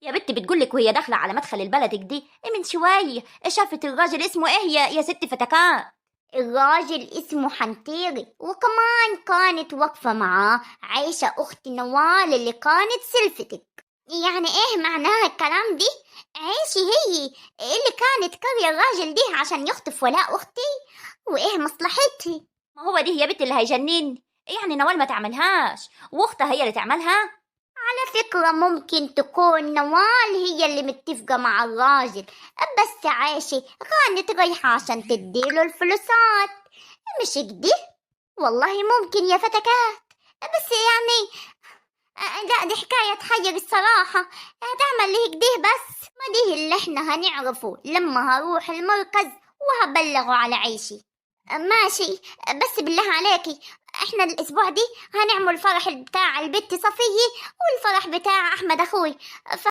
يا بنتي بتقولك وهي داخلة على مدخل البلدك دي من شوية شافت الراجل اسمه ايه يا ست فتكات؟ الراجل اسمه حنتيري، وكمان كانت واقفة معاه عايشة أخت نوال اللي كانت سلفتك. يعني ايه معناها الكلام دي؟ عيشي هي اللي كانت كارية الراجل دي عشان يخطف ولاء أختي، وايه مصلحتي؟ ما هو دي يا بنت اللي هيجنني. يعني نوال ما تعملهاش واختها هي اللي تعملها؟ على فكرة ممكن تكون نوال هي اللي متفقة مع الراجل، بس عايشة كانت رايحة عشان تديله الفلوسات، مش كده؟ والله ممكن يا فتكات، بس يعني لا دي حكاية تحير الصراحة. هتعمل ليه كده؟ بس ما دي اللي احنا هنعرفه لما هروح المركز وهبلغه على عيشي. ماشي، بس بالله عليكي احنا الاسبوع دي هنعمل فرح بتاع البت صفية والفرح بتاع احمد اخوي،